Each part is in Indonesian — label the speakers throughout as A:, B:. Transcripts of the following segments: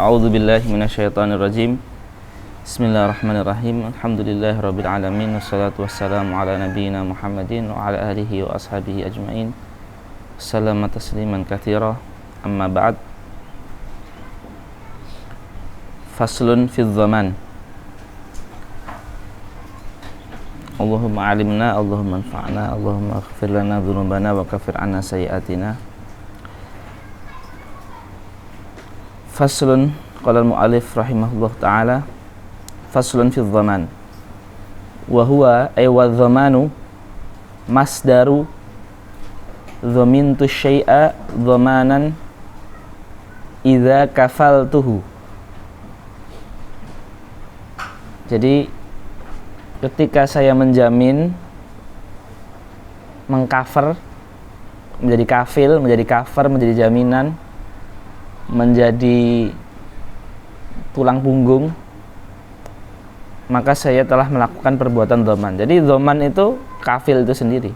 A: A'udzu billahi minasyaitonir rajim. Bismillahirrahmanirrahim. Alhamdulillahirabbil alamin wassalatu wassalamu ala nabiyyina Muhammadin wa ala alihi wa ashabihi ajmain. Sallama tasliman katsira. Amma ba'd. Faslun fi zaman. Allahumma alimna, Allahumma anfa'na, Allahumma ighfir lana dzunubana wa kaffir 'anna sayyi'atina. Faslun, qala al-mu'allif rahimahullah ta'ala, faslun fi zaman. Wa huwa ay wa zamanu masdaru dhamintu syai'a dhamanan idza kafaltuhu. Jadi ketika saya menjamin, mengcover, menjadi kafil, menjadi cover, menjadi jaminan, menjadi tulang punggung, maka saya telah melakukan perbuatan dhaman. Jadi dhaman itu kafil itu sendiri.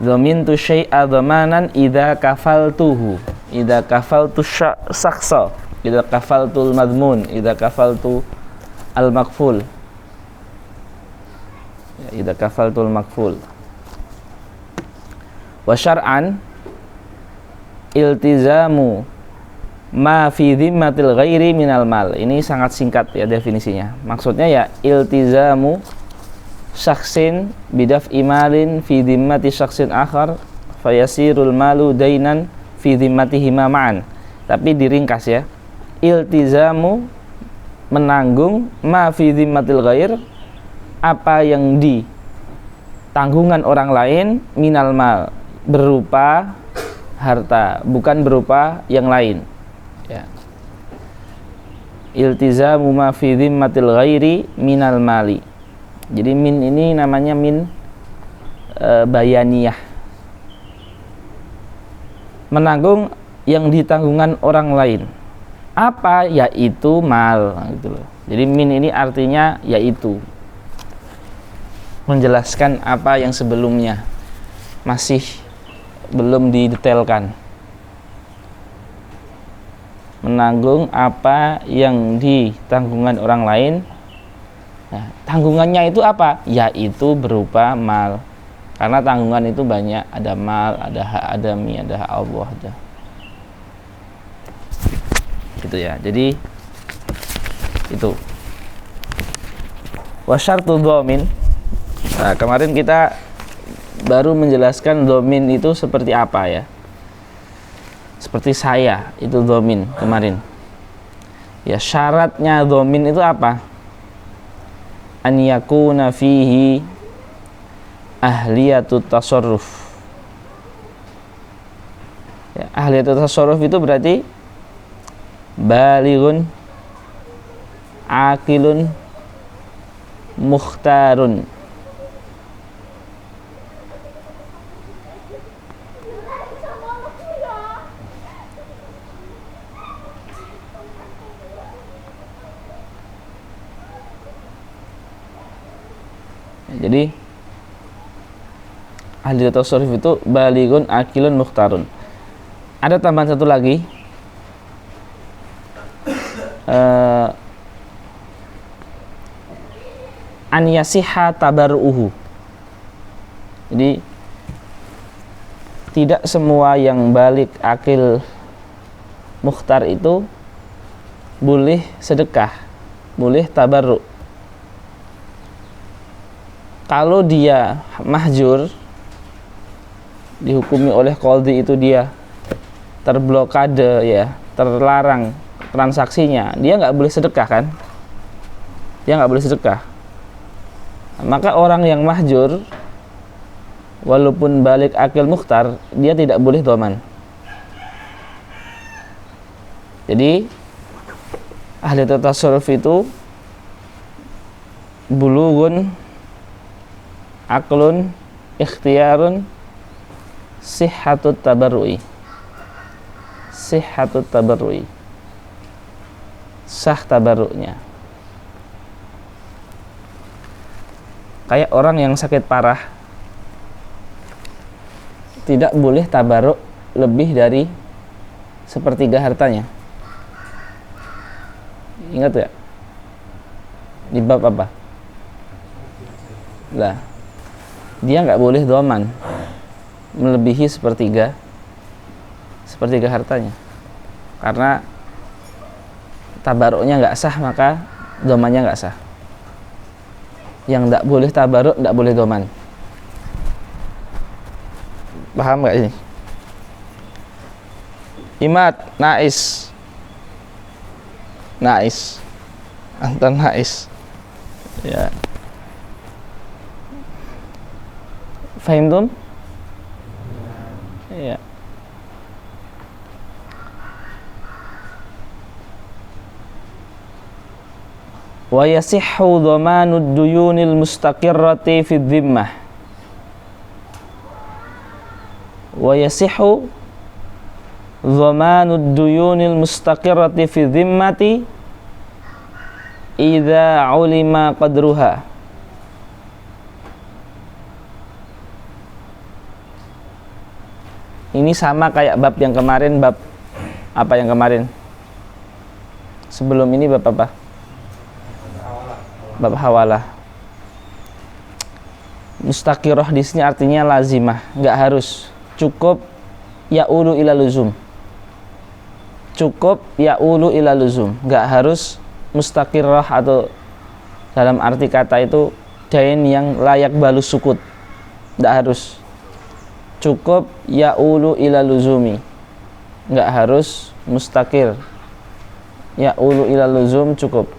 A: Dhamintu syai'a dhamanan idza kafaltuhu. Idza kafaltu syakhsa, idza kafaltul madmun, idza kafaltu al-makful. Idza kafaltul makful. Wa syar'an iltizamu ma fi dhimmatil ghairi minal mal. Ini sangat singkat ya definisinya. Maksudnya ya iltizamu syakhsin bidaf imalin fi dhimmati syakhsin akhar fayasirul malu dainan fi dhimmatihi ma'an. Tapi diringkas ya. Iltizamu menanggung ma fi dhimmatil ghair, apa yang di tanggungan orang lain, minal mal, berupa harta, bukan berupa yang lain ya. Iltizamu ma fi dhimmatil ghairi minal mali. Jadi min ini namanya min bayaniyah, menanggung yang ditanggungan orang lain, apa yaitu mal gitu loh. Jadi min ini artinya yaitu, menjelaskan apa yang sebelumnya masih belum didetailkan. Menanggung apa yang ditanggungan orang lain. Nah, tanggungannya itu apa? Yaitu berupa mal. Karena tanggungan itu banyak, ada mal, ada hak adami, ada hak Allah, ada. Gitu ya. Jadi itu. Wa syartu dhamin. Nah, kemarin kita baru menjelaskan dhamin itu seperti apa ya. Seperti saya, itu dhamin kemarin. Ya, syaratnya dhamin itu apa? An yakuna fihi ahliyatut tasarruf. Ya, ahliyatut tasarruf itu berarti balighun, aqilun, mukhtarun. Jadi ahli tasawuf itu balighun, aqilun, mukhtarun. Ada tambahan satu lagi, an yasiha tabarruhu. Jadi tidak semua yang balik, akil, mukhtar itu boleh sedekah, boleh tabarruk. Kalau dia mahjur, dihukumi oleh qadhi, itu dia terblokade ya, terlarang transaksinya, dia nggak boleh sedekah kan? Dia nggak boleh sedekah. Maka orang yang mahjur, walaupun balik akil mukhtar, dia tidak boleh dhaman. Jadi ahli tasawuf itu bulughun, aqlun, ikhtiyarun, sihhatut tabarru'i. Sihhatut tabarru'i, sah tabarruknya. Kayak orang yang sakit parah, tidak boleh tabarruk lebih dari sepertiga hartanya. Ingat ya? Di bab apa? Lah, dia nggak boleh doman melebihi sepertiga hartanya, karena tabaruknya nggak sah, maka domannya nggak sah. Yang nggak boleh tabaruk, nggak boleh doman. Paham nggak ini? Imad, nais, antar nais, ya. Fahimtum? Ya. Wa yasihhu dhamanud duyunil mustaqirrati fi dhimmah. Wa yasihhu dhamanud duyunil mustaqirrati fi dhimmati idza ulima qadruha. Ini sama kayak bab yang kemarin. Bab apa yang kemarin? Sebelum ini bab apa? Bab hawalah. Mustaqirah di sini artinya lazimah, nggak harus. Cukup ya'ulu ila luzum. Cukup ya'ulu ila luzum, nggak harus mustaqirah atau dalam arti kata itu dain yang layak balus sukut. Nggak harus. Cukup ya'ulu ila luzumi, nggak harus mustaqir. Ya'ulu ila luzum cukup.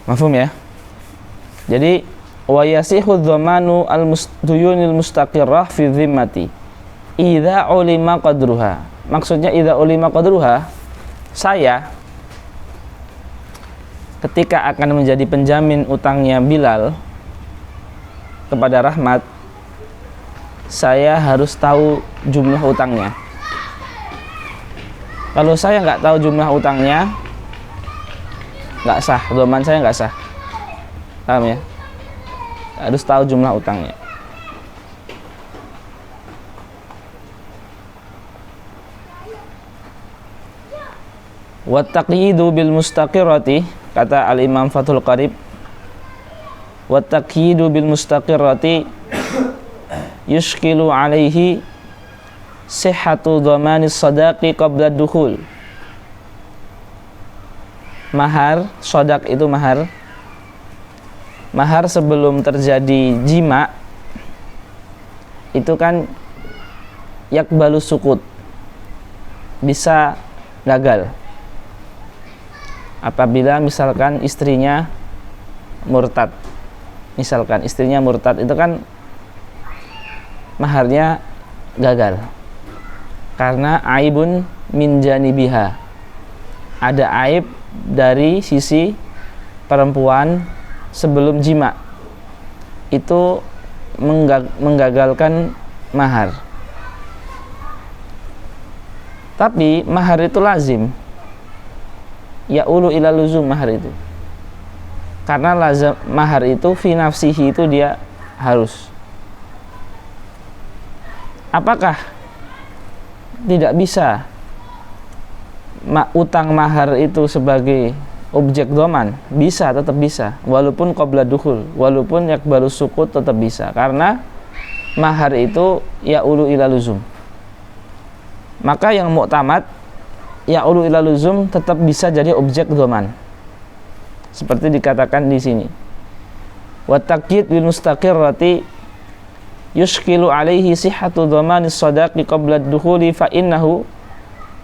A: Mafhum ya? Jadi wa yasihu dhamanu al-duyunil mustaqirrah fi dhimmati idza ulima qadruha. Maksudnya idza ulima qadruha, saya ketika akan menjadi penjamin utangnya Bilal kepada Rahmat, saya harus tahu jumlah utangnya. Kalau saya nggak tahu jumlah utangnya, nggak sah, doman saya nggak sah. Paham ya? Harus tahu jumlah utangnya. Wa taqyidu bil mustaqirrati, kata al-Imam Fathul Qarib, wa taqyidu bil mustaqirrati yushkilu alaihi sihhatu dhamanis sadaqi qabla dukhul. Mahar, sodak itu mahar. Mahar sebelum terjadi jima itu kan yakbalu sukut, bisa gagal. Apabila misalkan istrinya murtad, misalkan istrinya murtad, itu kan maharnya gagal karena aibun min janibiha, ada aib dari sisi perempuan sebelum jima, itu menggagalkan mahar. Tapi mahar itu lazim, ya'ulu ila luzum mahar itu, karena lazim mahar itu fi nafsihi, itu dia harus. Apakah tidak bisa utang mahar itu sebagai objek doman? Bisa, tetap bisa, walaupun qabla dukhul, walaupun yakbalu sukut, tetap bisa, karena mahar itu ya'ulu ila luzum. Maka yang mu'tamad ya'ulu ila luzum tetap bisa jadi objek doman, seperti dikatakan di sini. Wa taqyid bil mustaqirrati yushkilu alaihi sihhatu dhamanis sadaqi qabla ad-dukhuli fa innahu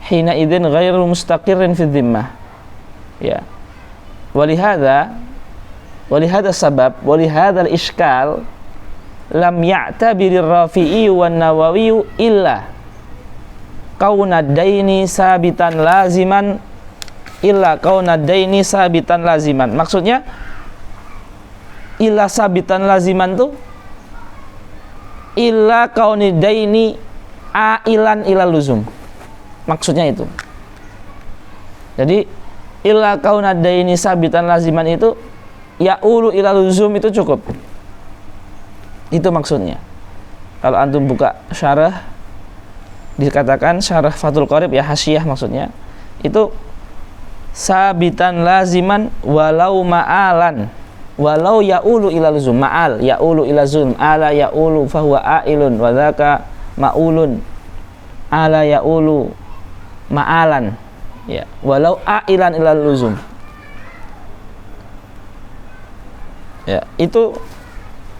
A: hina idzin ghairu mustaqirrin fi dhimmah. Ya. Walihada sabab, walihada al-ishkal lam ya'tabirir Rafi'i wan Nawawi illa kaunadaini sabitan laziman, illa kaunadaini sabitan laziman. Maksudnya illa sabitan laziman tuh illa kaunidaini ailan ila luzum. Maksudnya itu. Jadi illa kaunadaini sabitan laziman itu ya'ulu ila luzum itu cukup. Itu maksudnya. Kalau antum buka syarah dikatakan syarah Fathul Qorib ya, hasyiyah maksudnya. Itu sabitan laziman walau ma'alan. Walau ya'ulu ila luzum, ma'al ya'ulu ila zum, ala ya'ulu fahuwa a'ilun wa dzaka ma'ulun. Ala ya'ulu ma'alan. Ya, walau a'ilan ila luzum. Ya, itu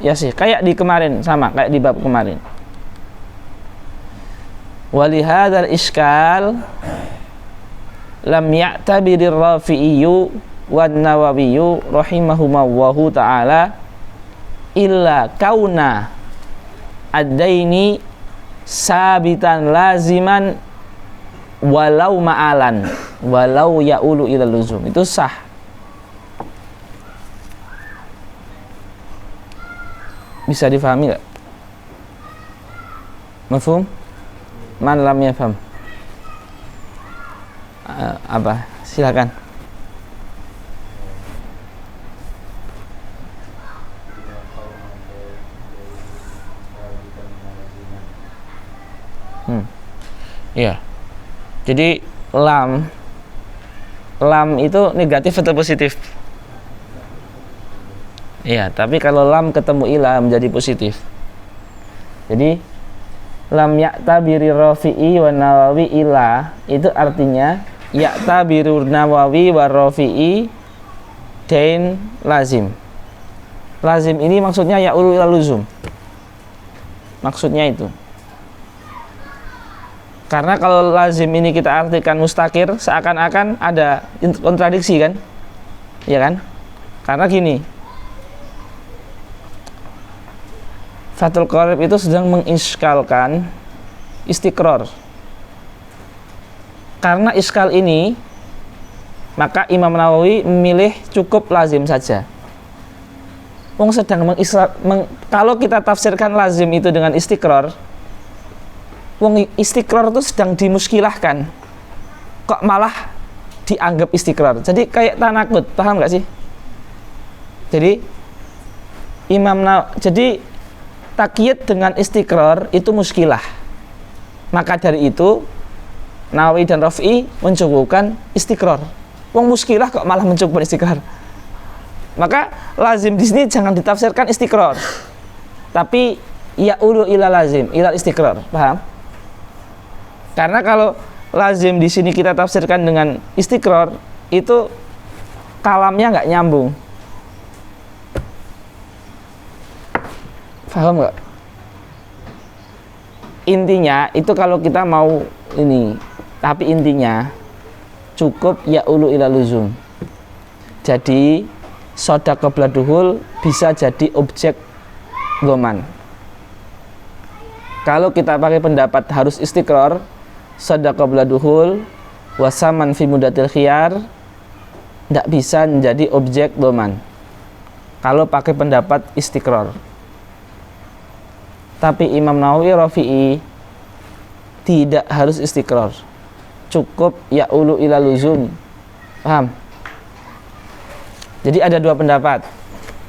A: ya sih kayak di kemarin, sama kayak di bab kemarin. Walihadzal iskal lam ya'tabirir Rafi'iyyu wan Nawawiyyu rahimahumullahu ta'ala illa kauna ad-daini sabitan laziman walau ma'alan walau ya'ulu ila luzum. Itu sah. Bisa difahami enggak? Mafhum? Man lam yafham. Apa? Silakan. Iya. Jadi lam itu negatif atau positif? Iya, tapi kalau lam ketemu ila menjadi positif. Jadi lam ya'tabiri Rafi'i wa Nawawi ila itu artinya ya'tabiru Nawawi wa Rafi'i dain lazim. Lazim ini maksudnya ya'ulu ila luzum. Maksudnya itu. Karena kalau lazim ini kita artikan mustakir, seakan-akan ada kontradiksi kan? Iya kan? Karena gini, Fathul Qorib itu sedang mengiskalkan istiqror. Karena iskal ini, maka Imam Nawawi memilih cukup lazim saja. Wong sedang kalau kita tafsirkan lazim itu dengan istiqror, wong istiqror itu sedang dimuskilahkan, kok malah dianggap istiqror. Jadi kayak tanakut, paham nggak sih? Jadi jadi takyid dengan istiqror itu muskilah. Maka dari itu Nawawi dan Rafi'i mencukupkan istiqror. Wong muskilah kok malah mencukupkan istiqror. Maka lazim di sini jangan ditafsirkan istiqror, tapi ya'ulu ila lazim, ila istiqror. Paham? Karena kalau lazim di sini kita tafsirkan dengan istiqror, itu kalamnya nggak nyambung. Paham nggak? Intinya itu kalau kita mau ini, tapi intinya cukup ya'ulu ila luzum. Jadi soda qabla duhul bisa jadi objek dhoman. Kalau kita pakai pendapat harus istiqror, soda qabla duhul wasaman fi mudatil khiyar tidak bisa menjadi objek dhoman kalau pakai pendapat istiqror. Tapi Imam Nawawi Rafi'i tidak harus istiqror, cukup ya'ulu ila luzum. Paham? Jadi ada dua pendapat.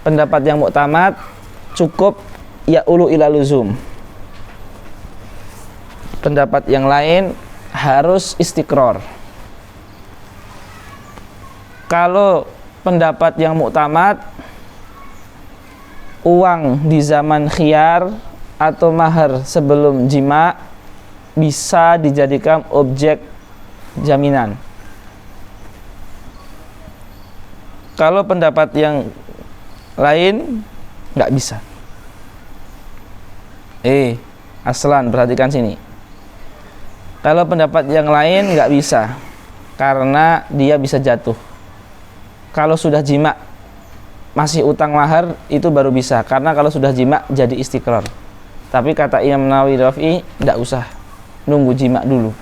A: Pendapat yang muktamad cukup ya'ulu ila luzum. Pendapat yang lain harus istiqror. Kalau pendapat yang muktamad, uang di zaman khiyar atau mahar sebelum jima bisa dijadikan objek jaminan. Kalau pendapat yang lain nggak bisa. Aslan, perhatikan sini. Kalau pendapat yang lain nggak bisa, karena dia bisa jatuh. Kalau sudah jima masih utang mahar itu baru bisa, karena kalau sudah jima jadi istiqror. Tapi kata Imam Nawawi Rafi'i nggak usah, nunggu jima dulu.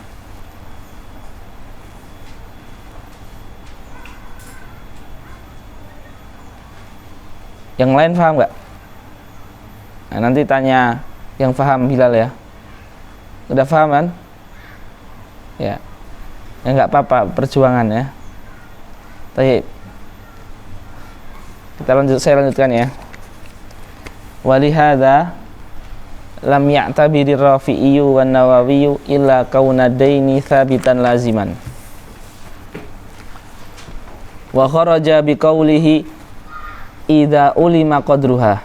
A: Yang lain paham nggak? Nah, nanti tanya Yang paham Bilal ya? Udah paham kan? Ya. Ya enggak apa-apa, perjuangan ya. Baik. Saya lanjutkan ya. Walihada lam ya'tabiri Rafi'iyyu wan Nawawiyyu illa kaunadaini thabitan laziman. Wa kharaja biqaulihi idza ulima qadruha.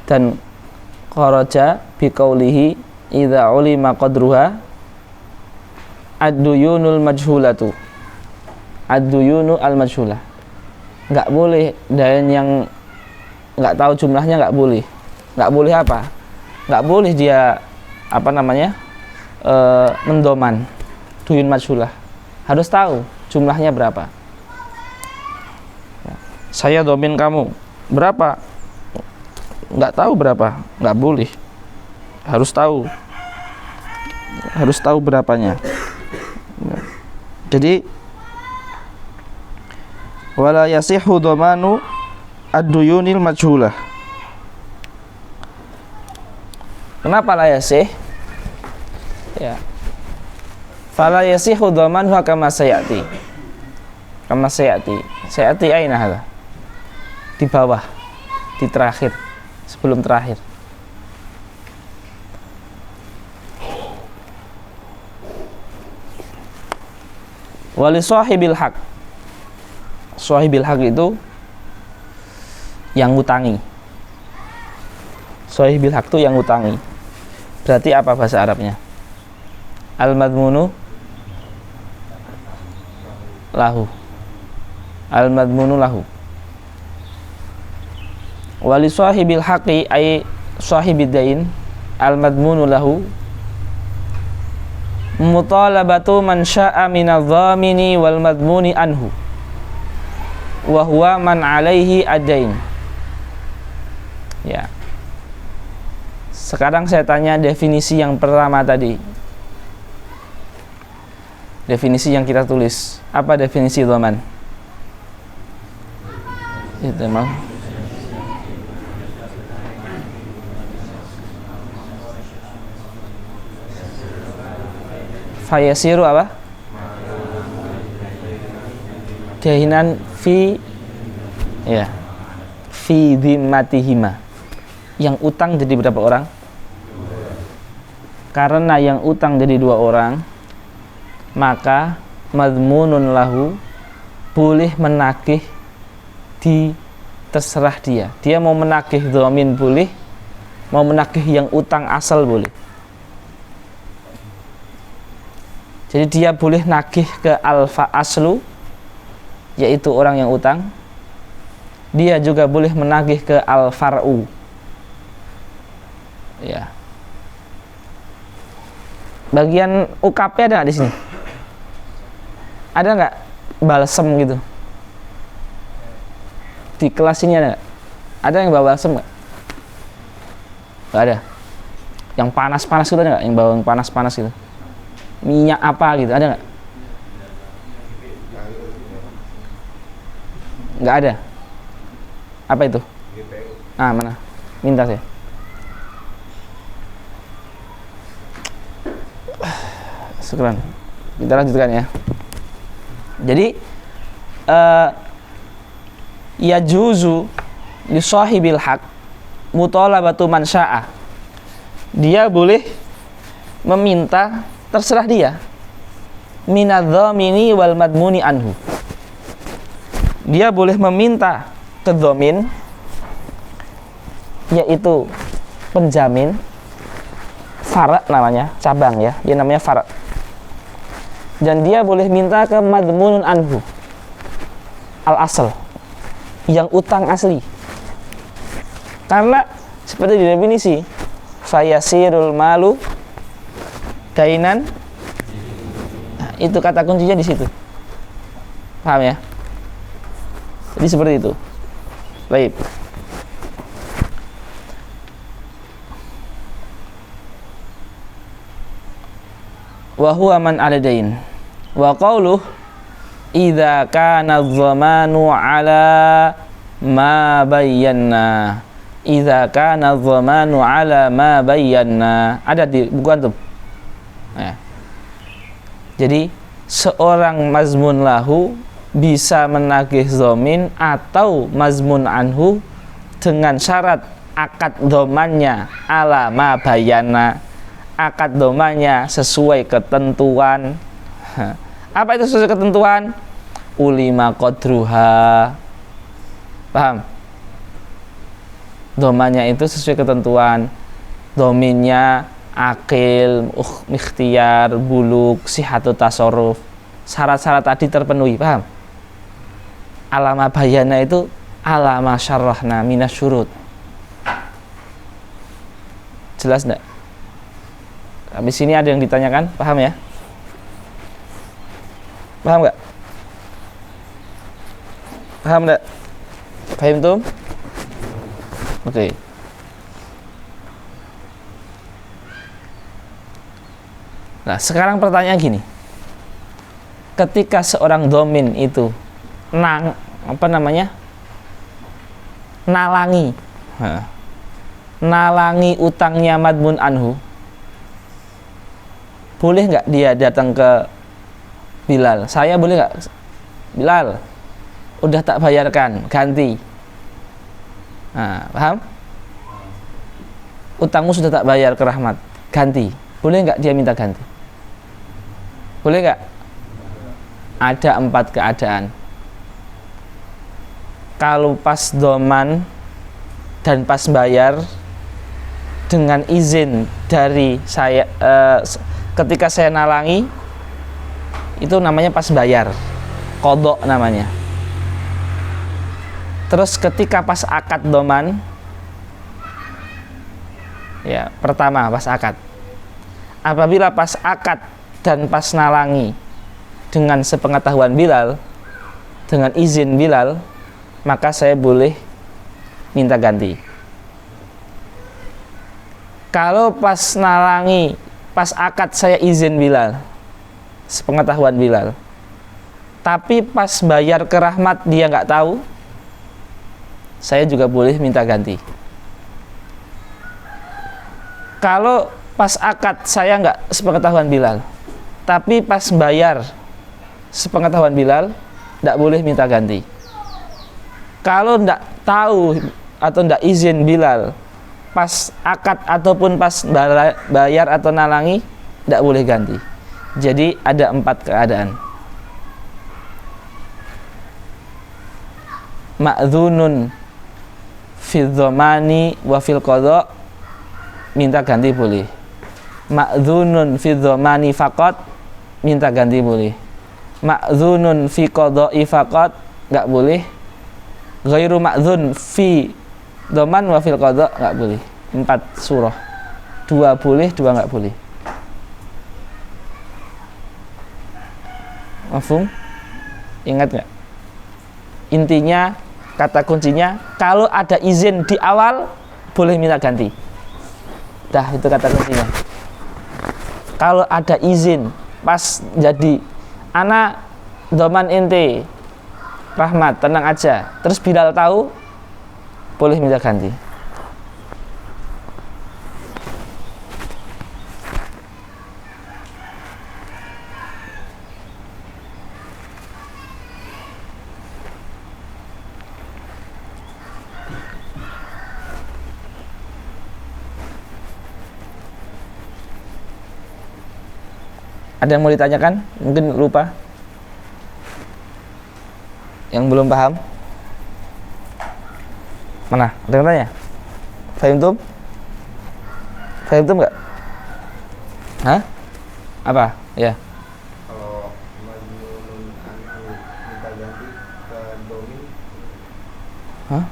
A: Dan kharaja biqaulihi idza ulima qadruha ad-duyunul majhulatu. Ad-duyunu al-majhulah. Enggak boleh, dan yang enggak tahu jumlahnya enggak boleh. Enggak boleh apa? Enggak boleh dia mendoman duyun majhulah. Harus tahu jumlahnya berapa. Saya domin kamu berapa? Enggak tahu berapa, enggak boleh. Harus tahu berapanya. Jadi wala yasihu dhamanu ad-duyunil majhulah. Kenapa la yasih? Ya. Fala yasihu dhamanu kama sayati. Kama sayati. Sayati aina hadha? Di bawah, di terakhir, sebelum terakhir. Wali sahibil haq. Sahibil haq itu yang ngutangi. Sahibil haq itu yang ngutangi. Berarti apa bahasa Arabnya? Al-madmunu lahu. Al-madmunu lahu. Wali sahibil haqi ay sahibid dain al-madmunu lahu mutalabatu man sya'a minadh-dhamini wal madmuni anhu wa huwa man alaihi ad-dain. Ya. Sekarang saya tanya definisi yang pertama tadi. Definisi yang kita tulis. Apa definisi dhaman? Itu mau. Fayasiru apa? Dahinan fi dhimmatihima. Yang utang jadi berapa orang? Karena yang utang jadi 2 orang, maka madmunun lahu boleh menagih di terserah dia. Dia mau menagih dhamin boleh, mau menagih yang utang asal boleh. Jadi dia boleh nagih ke alfa aslu, yaitu orang yang utang. Dia juga boleh menagih ke al-far'u. Ya. Bagian UKP ada nggak di sini? Ada nggak balsem gitu? Di kelas ini ada nggak? Ada yang bawa balsem nggak? Nggak ada. Yang panas-panas gitu ada nggak? Yang bawa yang panas-panas gitu? Minyak apa gitu, ada nggak? Nggak ada. Apa itu? Mana? Minta saya. Syukran. Kita lanjutkan ya. Jadi ya juzu li sahibil haq mutalabatu man syaa. Dia boleh meminta, terserah dia, minadh-dhamini wal madmuni anhu. Dia boleh meminta ke dhamin, yaitu penjamin, fara namanya, cabang ya, dia namanya fara. Dan dia boleh minta ke madmunun anhu, al-asl, yang utang asli. Karena seperti di definisi, fayasirul malu dainan. Nah, itu kata kuncinya di situ. Paham ya? Jadi seperti itu. Baik. Wa huwa man aladain. Wa qauluh idza kana adh-dhamanu ala ma bayyana. idza kana dhamanu ala ma bayyana. Ada di buku antum. Ya. Jadi seorang mazmun lahu bisa menagih dhamin atau mazmun anhu dengan syarat akad dhamannya ala ma bayyana. Akad dhamannya sesuai ketentuan. Apa itu sesuai ketentuan? Ulima qadruha. Paham? Dhamannya itu sesuai ketentuan. Dhaminnya akil, ikhtiyar, buluk, sihatu tasarruf. Syarat-syarat tadi terpenuhi, paham? Alama bayana itu alama syarrahna minasyurut. Jelas enggak? Habis ini ada yang ditanyakan, paham ya? Paham enggak? Paham enggak? Paham tuh? Oke. Nah, sekarang pertanyaan gini. Ketika seorang domin itu nalangi utangnya madmun anhu, boleh nggak dia datang ke Bilal? Saya boleh nggak? Bilal, udah tak bayarkan, ganti. Nah, paham? Utangmu sudah tak bayar ke Rahmat, ganti. Boleh nggak dia minta ganti? Boleh nggak? Ada 4 keadaan. Kalau pas doman dan pas bayar dengan izin dari saya, ketika saya nalangi itu namanya pas bayar, qadha namanya. Terus ketika pas akad doman, ya pertama pas akad. Apabila pas akad dan pas nalangi dengan sepengetahuan Bilal, dengan izin Bilal, maka saya boleh minta ganti. Kalau pas nalangi, pas akad saya izin Bilal, sepengetahuan Bilal, tapi pas bayar ke Rahmat dia nggak tahu, saya juga boleh minta ganti. Kalau pas akad saya nggak sepengetahuan Bilal, tapi pas bayar sepengetahuan Bilal, nggak boleh minta ganti. Kalau nggak tahu atau nggak izin Bilal, pas akad ataupun pas bayar atau nalangi, nggak boleh ganti. Jadi ada 4 keadaan. Ma'dzunun fi dhamani wa fil qadha, minta ganti boleh. Ma'dzunun fi dhamani faqat, minta ganti boleh. Ma'dzunun fi qadha'i faqat, enggak boleh. Ghairu ma'dzun fi dhaman wa fil qadha, enggak boleh. 4 surah. 2 boleh, 2 enggak boleh. Mafhum? Ingat enggak? Intinya, kata kuncinya, kalau ada izin di awal boleh minta ganti. Dah, itu kata kuncinya. Kalau ada izin pas jadi anak doman ente Rahmat, tenang aja, terus Bilal tahu, boleh minta ganti. Ada yang mau ditanyakan? Mungkin lupa. Yang belum paham? Mana? Ada yang tanya? Fahimtum? Fahimtum nggak? Hah? Apa? Ya.
B: Kalau majnun anhu minta ganti ke domin.
A: Hah?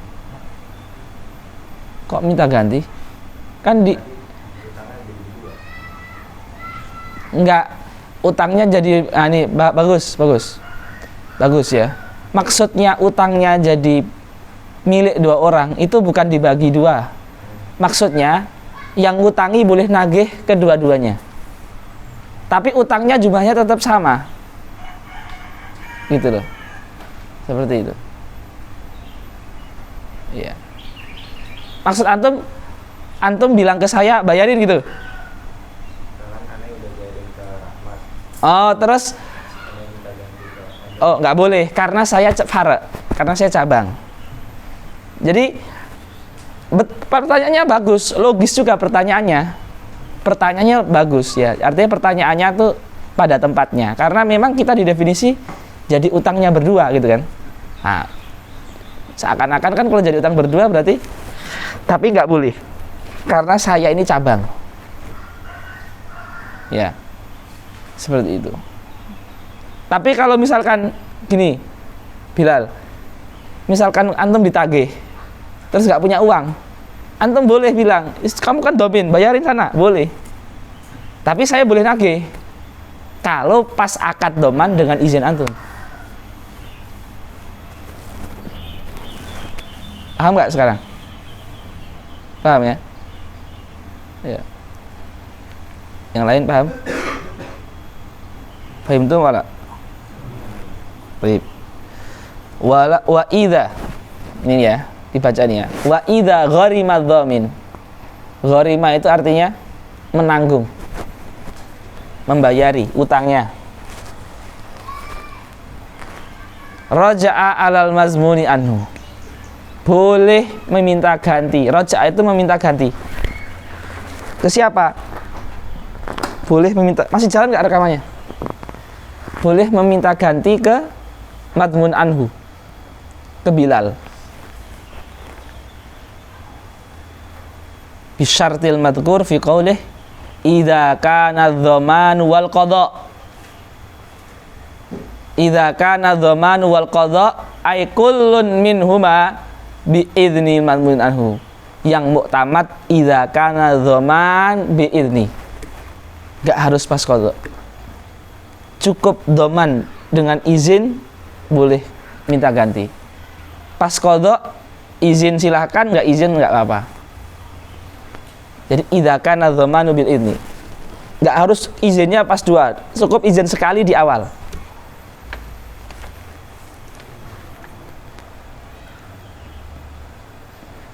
A: Kok minta ganti? Kan di enggak, utangnya jadi ini bagus ya. Maksudnya utangnya jadi milik 2 orang itu bukan dibagi 2. Maksudnya yang ngutangi boleh nagih kedua-duanya, tapi utangnya jumlahnya tetap sama, gitu loh, seperti itu. Iya. Maksud antum bilang ke saya bayarin gitu.
B: Sekarang aneh udah bayarin ke Rahmat,
A: Oh, terus
B: aneh minta ganti ke Anda.
A: oh nggak boleh karena saya karena saya cabang. Jadi pertanyaannya bagus, logis juga pertanyaannya. Pertanyaannya bagus ya. Artinya pertanyaannya tuh pada tempatnya. Karena memang kita didefinisi jadi utangnya berdua gitu kan. Nah, seakan-akan kan kalau jadi utang berdua berarti, tapi nggak boleh. Karena saya ini cabang. Ya. Seperti itu. Tapi kalau misalkan gini, Bilal, misalkan antum ditagih terus nggak punya uang, antum boleh bilang, kamu kan domin, bayarin sana, boleh. Tapi saya boleh nagih kalau pas akad doman dengan izin antum. Paham nggak sekarang? Paham ya? Ya. Yang lain paham? Paham tuh wala? Baik. Wa idza, ini ya dibaca nih ya. Wa idza gharima dhamin. Gharima itu artinya menanggung, membayari utangnya. Raja'a alal mazmuni anhu. Boleh meminta ganti. Raja'a itu meminta ganti. Ke siapa? Boleh meminta. Masih jalan nggak rekamannya? Boleh meminta ganti ke madmun anhu, ke Bilal. Bisyartil madhkur fi qaulih idza kana dhamanu wal qada. Idza kana dhamanu wal qada ay kullun minhuma bi idzni madmun anhu. Yang muktamad idza kana dhaman bi idzni. Enggak harus pas qada. Cukup dhaman dengan izin boleh minta ganti. Pas qada izin silahkan, enggak izin enggak apa-apa. Jadi idza kana dhamanu bil idzni. Enggak harus izinnya pas dua, cukup izin sekali di awal.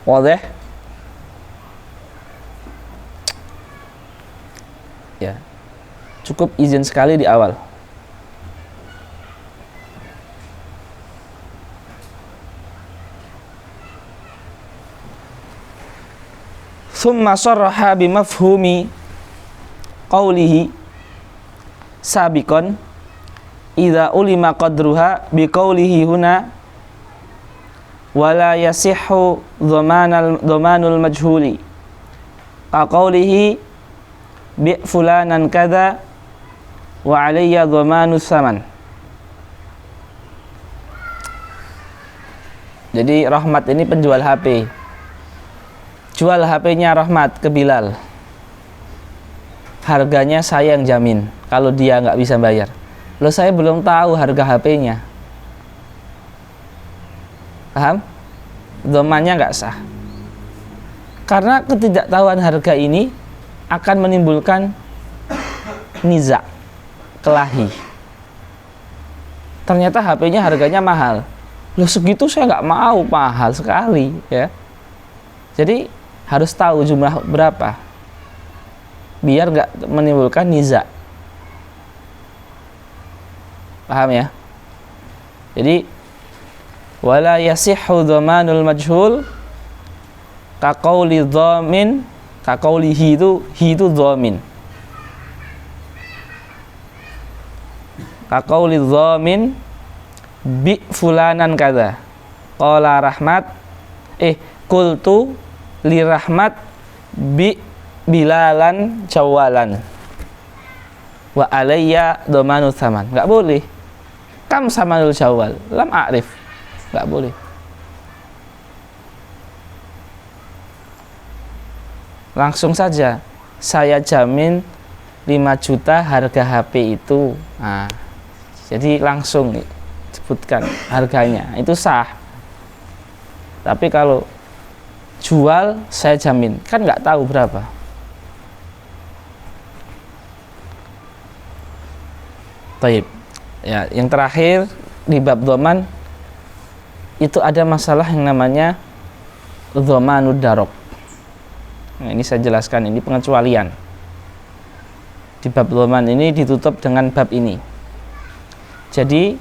A: Wadah? Ya. Cukup izin sekali di awal. Thumma sarraha bimafhumi qawlihi sabiqan idza ulima qadruha biqawlihi huna wala yasihhu dhamanul majhuli ka qawlihi bi fulanan kadza wa alayya dhamanus saman. Jadi Rahmat ini penjual HP. Jual HP-nya Rahmat ke Bilal. Harganya saya yang jamin kalau dia nggak bisa bayar. Loh, saya belum tahu harga HP-nya. Paham? Dhamannya nggak sah. Karena ketidaktahuan harga ini akan menimbulkan niza, kelahi. Ternyata HP-nya harganya mahal. Loh, segitu saya nggak mau, mahal sekali ya. Jadi harus tahu jumlah berapa biar nggak menimbulkan niza. Paham ya? Jadi wala yasihhu dhamanul majhul ka qauli dhamin, ka qaulihi itu dhamin, ka qauli dhamin bi fulanan kadza qala Rahmat qultu li Rahmat bi bilalan jawalan wa alayya dhamanu thaman. Enggak boleh. Kam samanul jawal lam a'rif. Enggak boleh. Langsung saja saya jamin 5 juta harga HP itu. Nah, jadi langsung sebutkan harganya. Itu sah. Tapi kalau jual saya jamin, kan nggak tahu berapa. Baik. Ya, yang terakhir di bab dhaman itu ada masalah yang namanya dhamanud darab. Nah, ini saya jelaskan, ini pengecualian. Di bab dhaman ini ditutup dengan bab ini. Jadi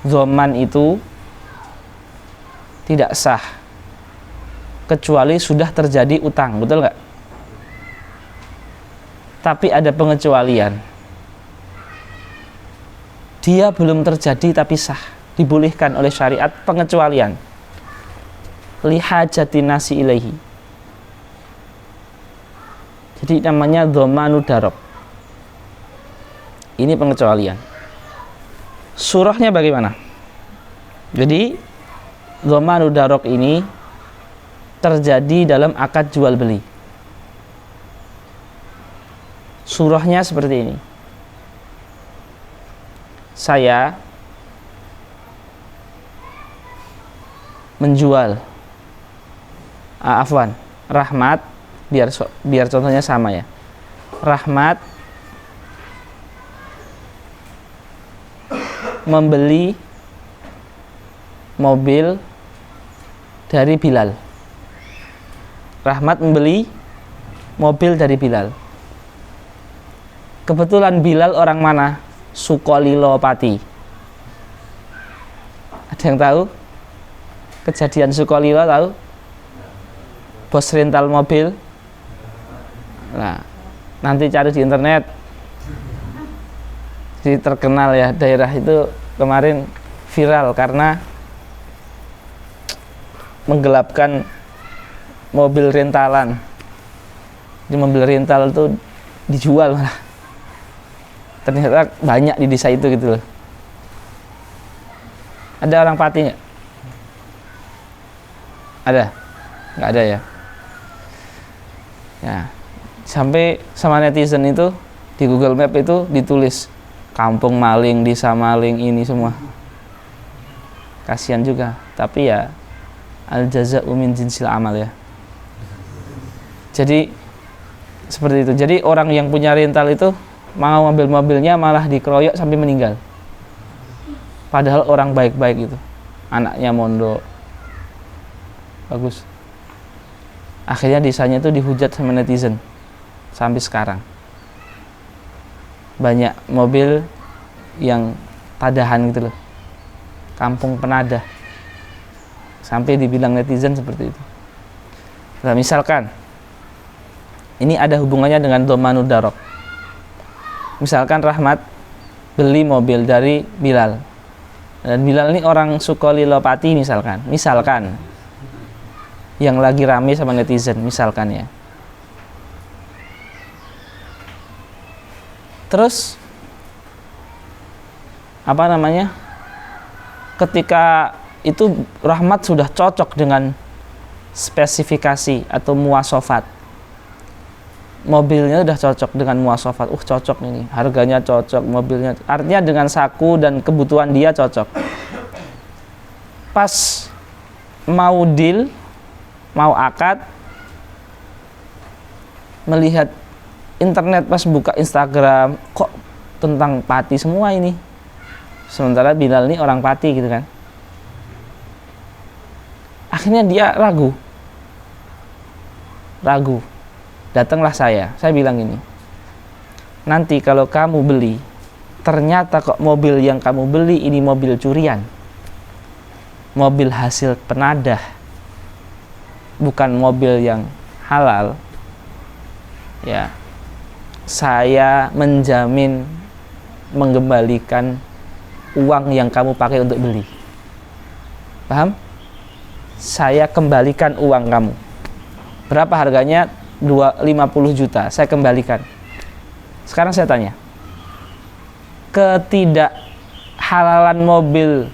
A: dhaman itu tidak sah kecuali sudah terjadi utang, betul nggak? Tapi ada pengecualian. Dia belum terjadi tapi sah, dibolehkan oleh syariat pengecualian. Lihajati nasi ilaihi. Jadi namanya dhamanu darab. Ini pengecualian. Surahnya bagaimana? Jadi dhamanu darab ini terjadi dalam akad jual beli. Surahnya seperti ini. Saya menjual Rahmat, biar contohnya sama ya. Rahmat membeli mobil dari Bilal. Rahmat membeli mobil dari Bilal. Kebetulan Bilal orang mana? Sukolilo Pati. Ada yang tahu kejadian Sukolilo, tahu? Bos rental mobil. Nah, nanti cari di internet. Jadi terkenal ya, daerah itu kemarin viral karena menggelapkan mobil rentalan. Di mobil rental itu dijual malah. Ternyata banyak di desa itu gitu loh. Ada orang Pati nggak? Ada? Nggak ada ya? Ya, sampai sama netizen itu di Google Map itu ditulis kampung maling, desa maling, ini semua. Kasihan juga, tapi ya al jaza'u min jinsil amal ya. Jadi seperti itu. Jadi orang yang punya rental itu mau ambil mobilnya malah dikeroyok sampai meninggal. Padahal orang baik-baik itu. Anaknya mondok. Bagus. Akhirnya desanya itu dihujat sama netizen sampai sekarang. Banyak mobil yang tadahan gitu loh, kampung penadah, sampai dibilang netizen seperti itu. Nah, misalkan ini ada hubungannya dengan dhamanu darab. Misalkan Rahmat beli mobil dari Bilal, dan Bilal ini orang Sukolilo Pati misalkan yang lagi rame sama netizen misalkan ya. Terus ketika itu Rahmat sudah cocok dengan spesifikasi atau muwasofat, mobilnya sudah cocok dengan muwasofat. Cocok ini, harganya cocok, mobilnya, artinya dengan saku dan kebutuhan dia cocok. Pas mau deal, mau akad, melihat internet, pas buka Instagram, kok tentang Pati semua ini, sementara Bilal ini orang Pati gitu kan. Akhirnya dia ragu. Datanglah saya bilang ini, nanti kalau kamu beli, ternyata kok mobil yang kamu beli ini mobil curian, mobil hasil penadah, bukan mobil yang halal, ya, saya menjamin mengembalikan uang yang kamu pakai untuk beli. Paham? Saya kembalikan uang kamu. Berapa harganya? 50 juta. Saya kembalikan. Sekarang saya tanya, ketidakhalalan mobil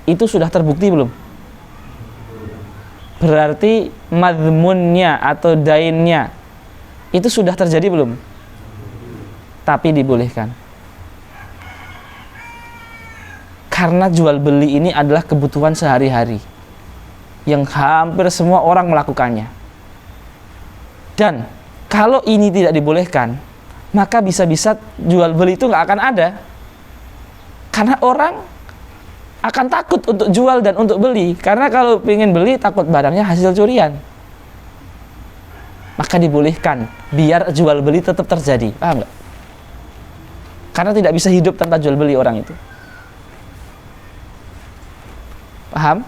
A: itu sudah terbukti belum? Berarti madmunnya atau dainnya itu sudah terjadi belum? Tapi dibolehkan. Karena jual beli ini adalah kebutuhan sehari-hari yang hampir semua orang melakukannya. Dan kalau ini tidak dibolehkan, maka bisa-bisa jual beli itu nggak akan ada. Karena orang akan takut untuk jual dan untuk beli. Karena kalau ingin beli, takut barangnya hasil curian. maka dibolehkan biar jual beli tetap terjadi. Paham nggak? Karena tidak bisa hidup tanpa jual beli orang itu. Paham?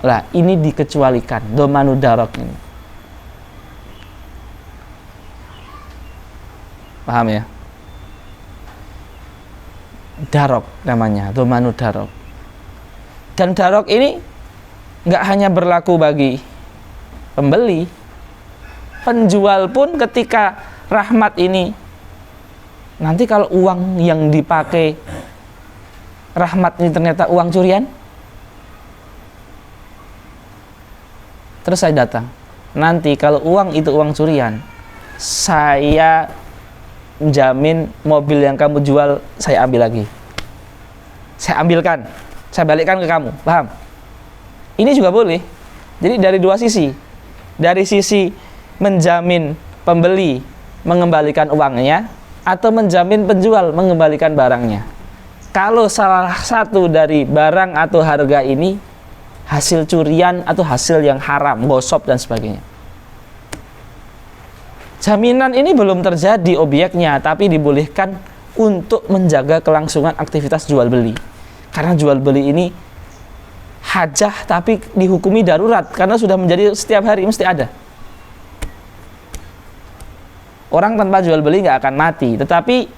A: Lah, ini dikecualikan, domanu darok ini. Paham ya? Darok namanya, domanu darok. Dan darok ini nggak hanya berlaku bagi pembeli, penjual pun ketika rahmat ini, nanti kalau uang yang dipakai rahmat ini ternyata uang curian, terus saya datang, nanti kalau uang itu uang curian, saya jamin mobil yang kamu jual saya ambil lagi, saya ambilkan, saya balikkan ke kamu. Paham? Ini juga boleh. Jadi dari dua sisi, dari sisi menjamin pembeli mengembalikan uangnya atau menjamin penjual mengembalikan barangnya. Kalau salah satu dari barang atau harga ini hasil curian atau hasil yang haram, gosop dan sebagainya, jaminan ini belum terjadi objeknya, tapi dibolehkan untuk menjaga kelangsungan aktivitas jual beli. Karena jual beli ini hajah tapi dihukumi darurat karena sudah menjadi setiap hari mesti ada. Orang tanpa jual beli nggak akan mati, tetapi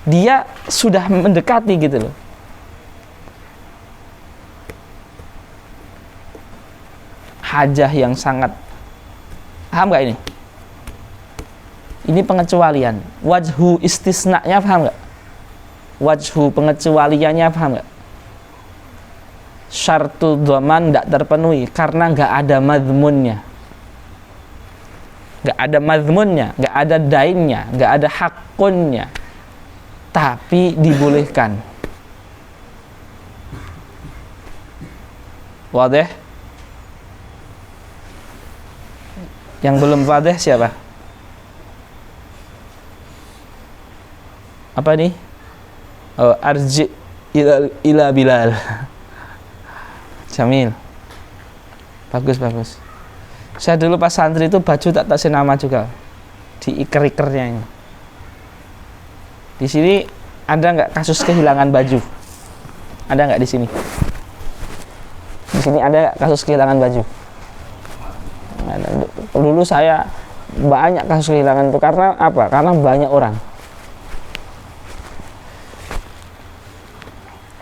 A: dia sudah mendekati gitu loh. Hajah yang sangat, paham nggak ini? Ini pengecualian. Wajhu istisnanya paham nggak? Wajhu pengecualiannya paham nggak? Syartul dhaman tidak terpenuhi karena nggak ada madmunnya, nggak ada madmunnya, nggak ada dainnya, nggak ada hakunnya, tapi dibolehkan. Wadih? Yang belum wadih siapa? Apa nih? Oh, arji ila Bilal. Jamil. Bagus, bagus. Saya dulu pas santri itu baju tak kasih nama juga. Di iker-ikernya ini. Di sini ada nggak kasus kehilangan baju? Ada nggak di sini? Di sini ada nggak kasus kehilangan baju? Dulu saya banyak kasus kehilangan itu karena apa? Karena banyak orang.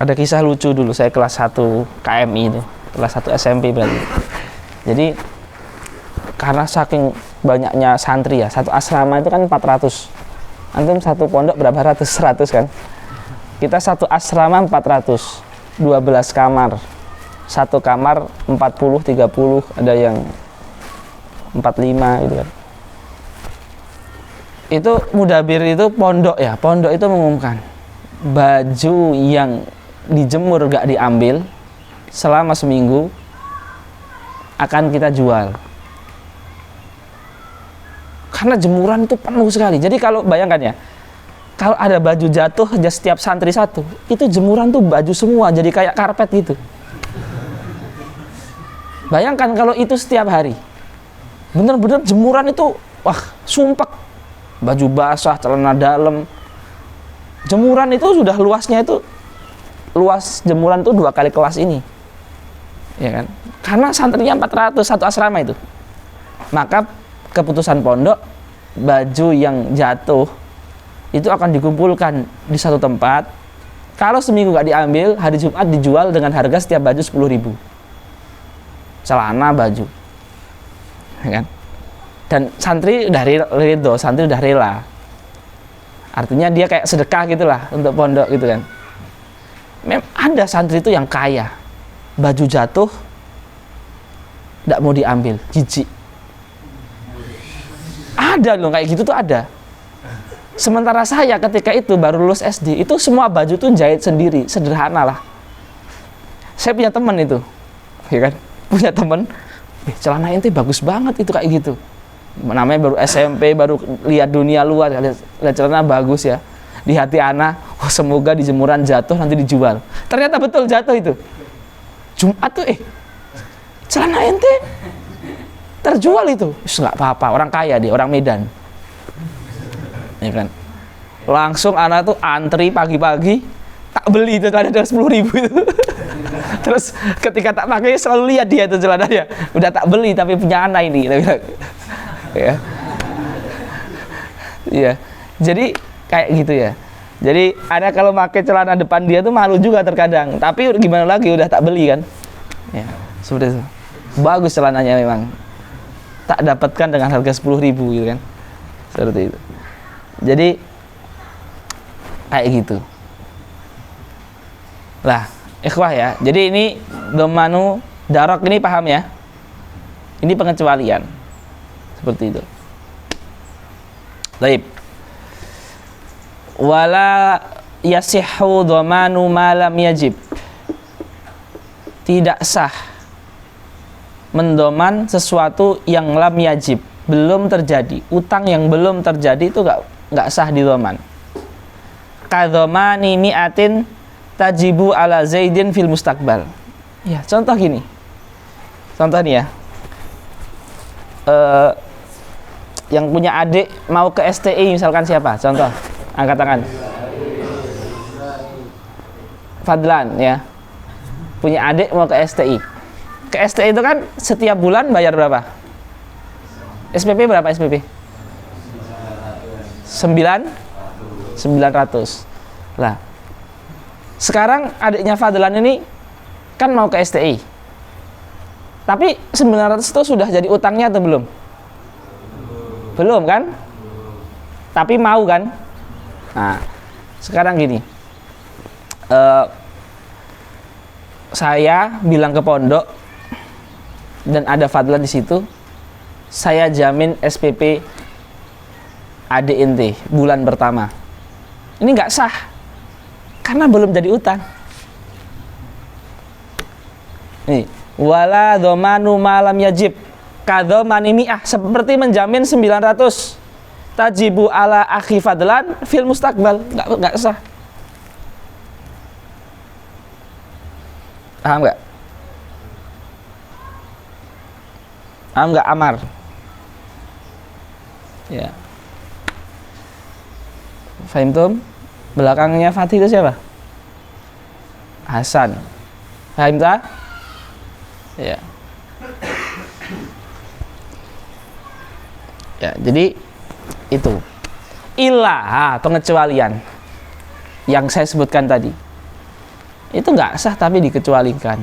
A: Ada kisah lucu dulu, saya kelas 1 KMI itu, kelas 1 SMP berarti. Jadi karena saking banyaknya santri ya, satu asrama itu kan 400. Antum satu pondok berapa ratus? 100 kan? Kita satu asrama 400, 12 kamar. Satu kamar 40, 30, ada yang 45 gitu kan. Itu mudabir itu pondok ya, pondok itu mengumumkan baju yang dijemur gak diambil selama seminggu akan kita jual, karena jemuran itu penuh sekali. Jadi kalau bayangkan ya, kalau ada baju jatuh aja setiap santri satu, itu jemuran tuh baju semua jadi kayak karpet gitu. Bayangkan kalau itu setiap hari, bener-bener jemuran itu, wah sumpek, baju basah, celana dalam, jemuran itu sudah luasnya itu, luas jemuran itu 2 kali kelas ini, ya kan? Karena santrinya 400 satu asrama itu. Maka keputusan pondok, baju yang jatuh itu akan dikumpulkan di satu tempat. Kalau seminggu gak diambil, hari Jumat dijual dengan harga setiap baju 10.000. Celana, baju, ya kan? Dan santri udah ridho, santri udah rela. Artinya dia kayak sedekah gitulah untuk pondok gitu kan. Ada santri itu yang kaya, baju jatuh tidak mau diambil, jijik. Ada loh kayak gitu tuh ada. Sementara saya ketika itu baru lulus SD, itu semua baju tuh jahit sendiri, sederhana lah. Saya punya teman itu, ya kan, punya teman, celana ente bagus banget itu kayak gitu. Namanya baru SMP, baru lihat dunia luar, lihat celana bagus ya. Di hati anak, oh, semoga di jemuran jatuh nanti dijual. Ternyata betul jatuh itu. Jumat tuh celana ente terjual itu, nggak apa-apa, orang kaya dia, orang Medan, ya kan. Langsung anak tuh antri pagi-pagi, tak beli itu kan ada 10.000 itu. Terus ketika tak pakai selalu lihat dia itu celananya, udah tak beli tapi punya anak ini, ya, ya. Jadi kayak gitu ya. Jadi ada kalau pakai celana depan dia tuh malu juga terkadang, tapi gimana lagi udah tak beli kan, ya seperti itu. Bagus celananya memang, tak dapatkan dengan harga 10.000 gitu kan, seperti itu. Jadi kayak gitu lah ikhwah ya. Jadi ini domanu darok ini paham ya, ini pengecualian seperti itu. Baik. Wala yasihhu domanu malam yajib, tidak sah mendoman sesuatu yang lam yajib, belum terjadi. Utang yang belum terjadi itu nggak sah didoman. Kadhamani mi'atin tajibu ala Zaidin fil mustaqbal. Ya, contoh gini. Contoh nih ya. Yang punya adik mau ke STI misalkan siapa? Contoh, angkat tangan. Fadlan ya. Punya adik mau ke STI. Ke STI itu kan setiap bulan bayar berapa? SPP berapa SPP? 900. Lah. Sekarang adiknya Fadlan ini kan mau ke STI. Tapi 900 itu sudah jadi utangnya atau belum? Belum kan? Tapi mau kan? Nah, sekarang gini. Saya bilang ke pondok dan ada Fadlan di situ, saya jamin SPP adik ente bulan pertama. Ini nggak sah karena belum jadi utang. Nih, wala dhamanu malam yajib kadhamani mi'ah, seperti menjamin 900 tajibu ala akhi Fadlan fil mustaqbal, nggak sah. Paham nggak? Paham nggak Amar? Ya. Fahimtum? Belakangnya Fatih itu siapa? Hasan. Fahim tak? Ya. Ya, jadi itu. Ilah pengecualian yang saya sebutkan tadi. Itu nggak sah tapi dikecualikan.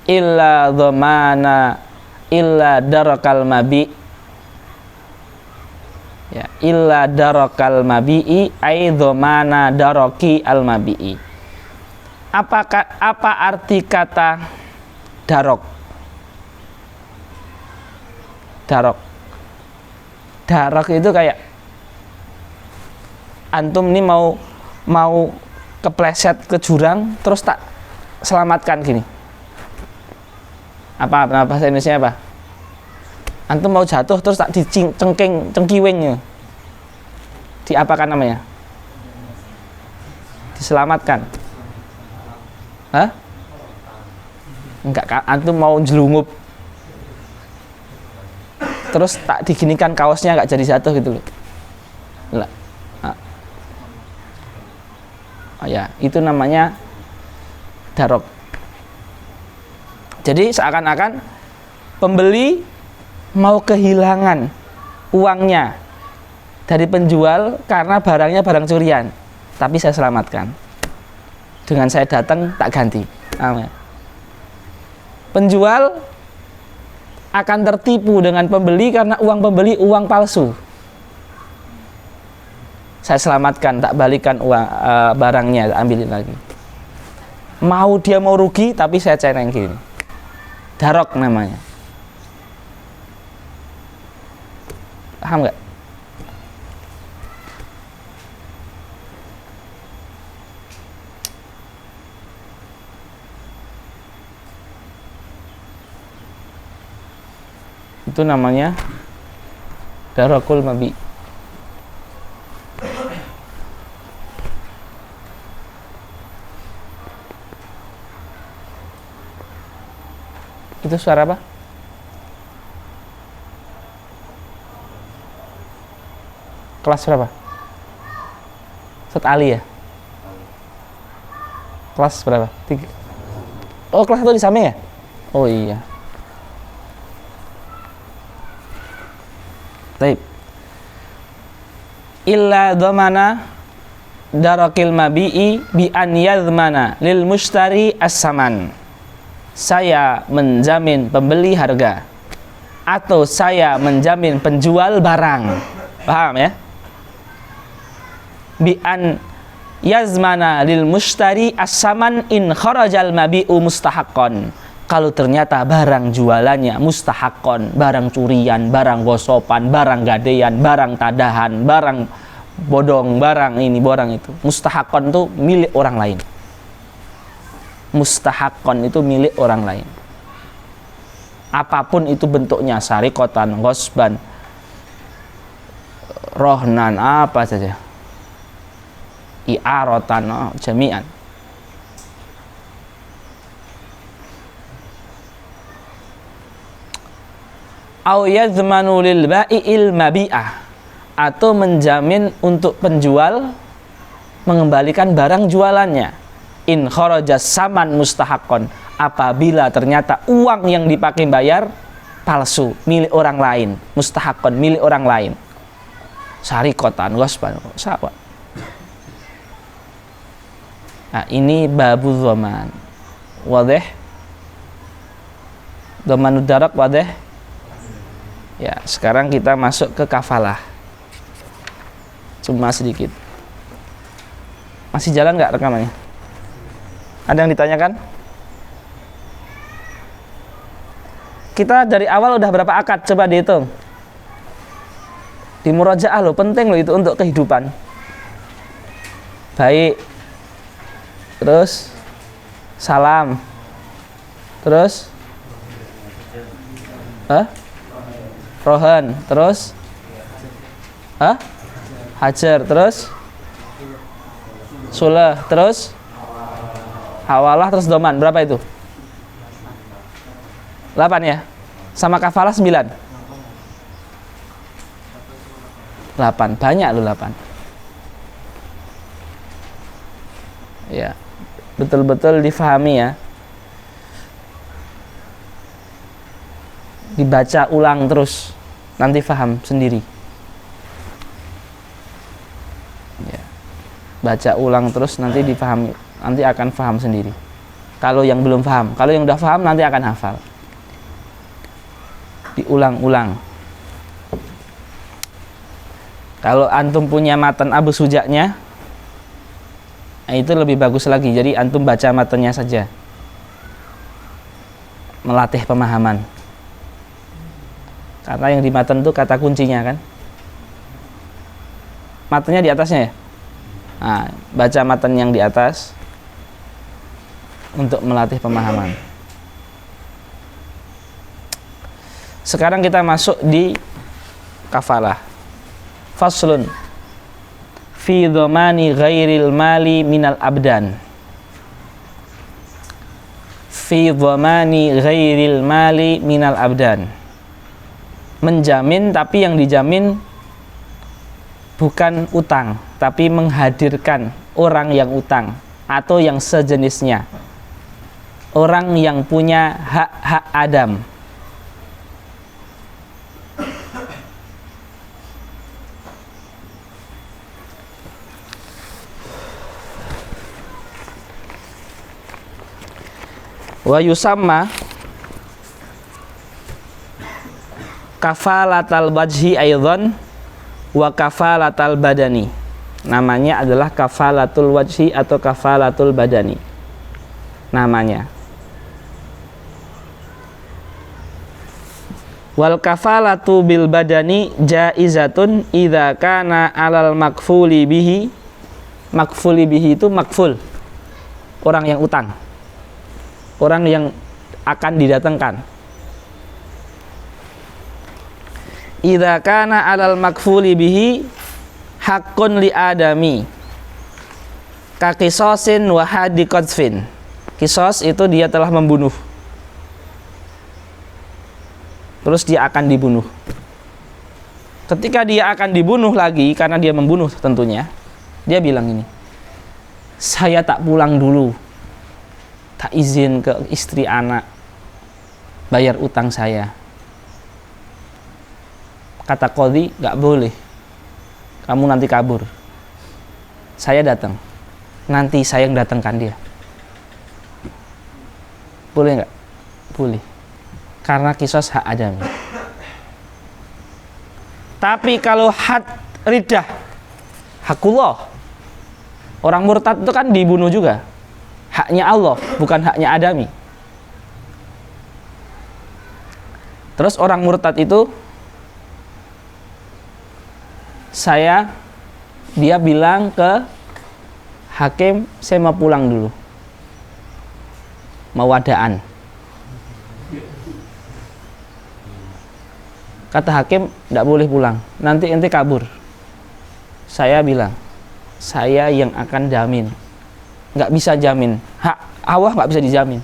A: Illa dhamana illa darakal mabi. Ya, illa darakal mabi'i ai dhamana daraki al mabi'i. Apa arti kata darok? Darok itu kayak antum ini mau kepleset ke jurang terus tak selamatkan gini. Apa bahasa Indonesia apa? Antum mau jatuh terus tak cengkiwingnya. Diapakan namanya? Diselamatkan. Hah? Enggak, antum mau jelungup. Terus tak diginikan kaosnya enggak jadi jatuh gitu loh. Lah. Oh ya, itu namanya darok. Jadi seakan-akan pembeli mau kehilangan uangnya dari penjual karena barangnya barang curian, tapi saya selamatkan dengan saya datang tak ganti. Amin. Penjual akan tertipu dengan pembeli karena uang pembeli uang palsu. Saya selamatkan, tak balikan uang barangnya, ambilin lagi. Mau dia mau rugi, tapi saya cenengin. Darok namanya. Paham nggak? Itu namanya darakul mabi. Itu suara apa? Kelas berapa? Ustadz Ali ya? Kelas berapa? 3. Oh, kelas 1 di Same ya? Oh iya. Baik. Illa dhamana darakil mabi'i bi an yadhmana lil mushtari as-saman. Saya menjamin pembeli harga atau saya menjamin penjual barang. Paham ya? Bi an yazmana lil mushtari as-saman in kharajal mabi'u mustahaqqan. Kalau ternyata barang jualannya mustahaqqan, barang curian, barang gosopan, barang gadean, barang tadahan, barang bodong, barang ini, barang itu. Mustahaqqan itu milik orang lain. Mustahaqqan itu milik orang lain. Apapun itu bentuknya, syariqatan, ghosban, rohnan, apa saja. I'aratan, jami'an. Au yadhmanu lil ba'i'il mabi'ah, atau menjamin untuk penjual mengembalikan barang jualannya. In kharajas saman mustahaqqan, apabila ternyata uang yang dipakai bayar palsu, milik orang lain, mustahaqqan, milik orang lain. Syariqatan, ghasban, sahabat. Nah, ini babu dhaman. Wadih? Dhamanud darak wadih? Ya, sekarang kita masuk ke kafalah. Cuma sedikit. Masih jalan nggak rekamannya? Ada yang ditanyakan? Kita dari awal udah berapa akad? Coba dihitung. Di murajaah loh, penting loh itu untuk kehidupan. Baik. Terus salam. Terus rohan. Terus hajar. Terus sulah. Terus hawalah. Terus doman. Berapa itu? 8 ya? Sama kafalah 9. 8. Banyak loh 8. Ya, betul-betul difahami ya. Dibaca ulang terus, nanti faham sendiri. Ya. Baca ulang terus, nanti difahami, nanti akan faham sendiri. Kalau yang belum faham, kalau yang udah faham nanti akan hafal. Diulang-ulang. Kalau antum punya matan Abu Sujaknya, itu lebih bagus lagi. Jadi antum baca matanya saja, melatih pemahaman. Karena yang di matan itu kata kuncinya kan. Matanya di atasnya ya. Nah, baca matan yang di atas untuk melatih pemahaman. Sekarang kita masuk di kafalah. Faslun fi dhamani ghairil mali minal abdan. Fi dhamani ghairil mali minal abdan. Menjamin, tapi yang dijamin bukan utang, tapi menghadirkan orang yang utang atau yang sejenisnya, orang yang punya hak-hak Adam. Wa yusamma kafalatal wajhi aidan wa kafalatal badani. Namanya adalah kafalatul wajhi atau kafalatul badani. Namanya. Wal kafalatu bil badani jaizatun idza kana alal makfuli bihi. Makfuli bihi itu makful, orang yang utang, orang yang akan didatangkan. Idza kana alal makfuli bihi haqqun li adami ka qisasin wa haddi qadfin. Qisas itu dia telah membunuh, terus dia akan dibunuh. Ketika dia akan dibunuh lagi, karena dia membunuh tentunya, dia bilang ini, saya tak pulang dulu, tak izin ke istri anak, bayar utang saya. Kata qadhi, gak boleh, kamu nanti kabur, saya datang, nanti saya yang datangkan dia. Boleh nggak? Boleh, karena qisas hak adami. Tapi kalau had riddah, hakullah, orang murtad itu kan dibunuh juga, haknya Allah, bukan haknya adami. Terus orang murtad itu, dia bilang ke hakim, saya mau pulang dulu, mau wadaan. Kata hakim, tidak boleh pulang, nanti ente kabur. Saya bilang, saya yang akan jamin. Nggak bisa jamin, hak Allah nggak bisa dijamin.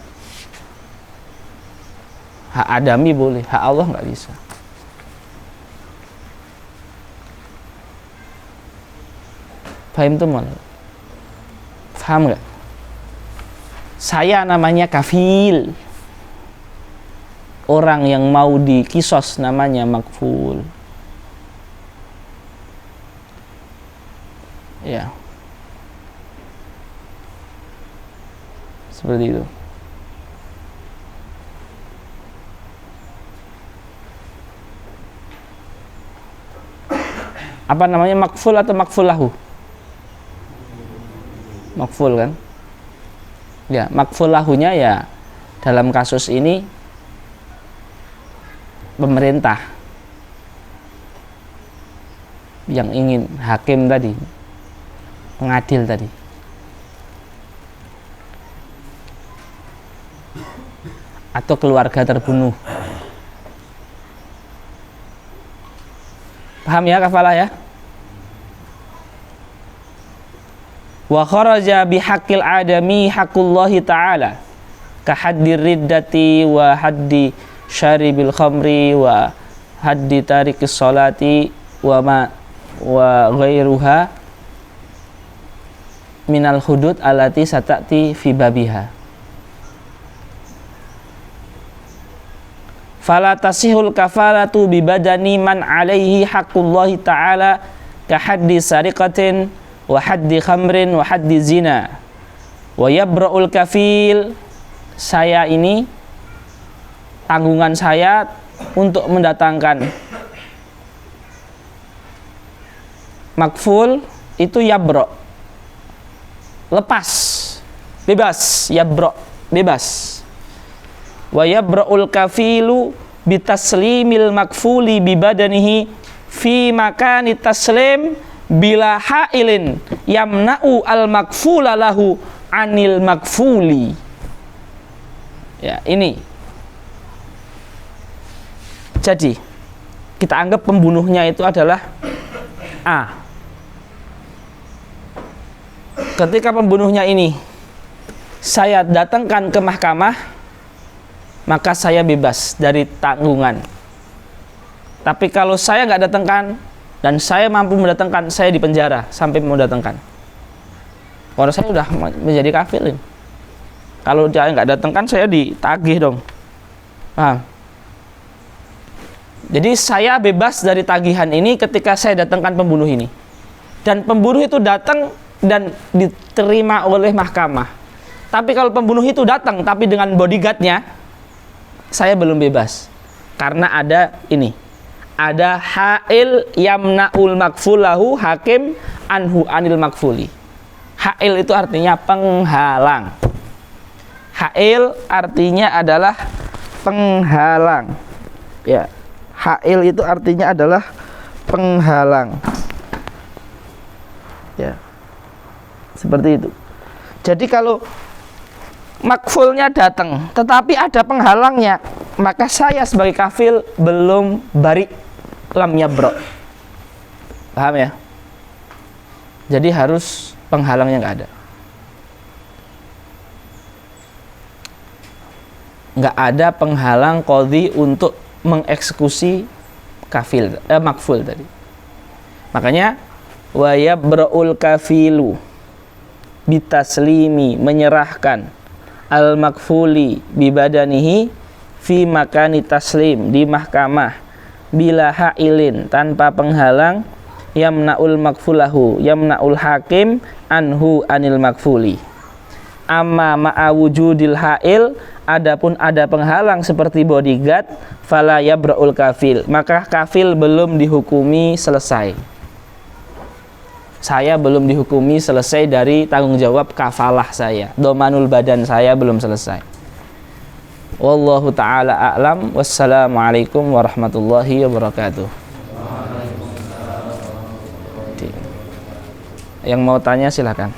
A: Hak adami boleh, hak Allah nggak bisa. Paham tuh mal? Paham nggak? Saya namanya kafil. Orang yang mau dikisos namanya makful. Ya. Seperti itu. Apa namanya, makful atau makful lahu? Makful kan? Ya, makful lahunya ya dalam kasus ini pemerintah yang ingin, hakim tadi, pengadil tadi. Atau keluarga terbunuh. Paham ya kafalah ya? Wa kharaja bihaqqil adami haqqullahi ta'ala ka haddir riddati wa haddi syaribil khamri wa haddi tarikis sholati wa ghairuha minal hudud allati satati fi babiha. Fala tasihul kafalatu bi badani man alaihi haqqullahi ta'ala ka haddi sariqatin wa haddi khamrin wa haddi zina wa yabra'ul kafil. Saya ini, tanggungan saya untuk mendatangkan makful itu yabra, lepas, bebas, yabra, bebas. Wa yabra'ul kafilu bitaslimil makfuli bibadanihi fi makani taslim bila hailin yamna'u al makfula lahu anil makfuli. Ya, ini. Jadi, kita anggap pembunuhnya itu adalah A. Ketika pembunuhnya ini saya datangkan ke mahkamah, maka saya bebas dari tanggungan. Tapi kalau saya nggak datangkan dan saya mampu mendatangkan, saya dipenjara sampai mendatangkan. Kalau saya sudah menjadi kafir. Kalau dia nggak datangkan, saya ditagih dong. Paham? Jadi saya bebas dari tagihan ini ketika saya datangkan pembunuh ini. Dan pembunuh itu datang dan diterima oleh mahkamah. Tapi kalau pembunuh itu datang tapi dengan bodyguardnya, saya belum bebas. Karena ada ini. Ada ha'il yamna'ul makfulahu hakim anhu anil makfuli. Ha'il itu artinya penghalang. Ha'il artinya adalah penghalang. Ya. Ha'il itu artinya adalah penghalang. Ya. Seperti itu. Jadi kalau makfulnya datang tetapi ada penghalangnya, maka saya sebagai kafil belum bari, lam yabra. Paham ya? Jadi harus penghalangnya nggak ada. Nggak ada penghalang qadhi untuk mengeksekusi kafil, makful tadi. Makanya wa yabra'ul kafilu bitaslimi, menyerahkan al makfuli bibadanihi fi makani taslim, di mahkamah, bila ha'ilin, tanpa penghalang, yamna'ul makfulahu, yamna'ul hakim anhu anil makfuli. Amma ma'a wujudil ha'il, adapun ada penghalang seperti bodyguard, fala yabra'ul kafil, maka kafil belum dihukumi selesai. Saya belum dihukumi selesai dari tanggung jawab kafalah saya, domanul badan saya belum selesai. Wallahu ta'ala a'lam. Wassalamualaikum warahmatullahi wabarakatuh. Yang mau tanya silakan.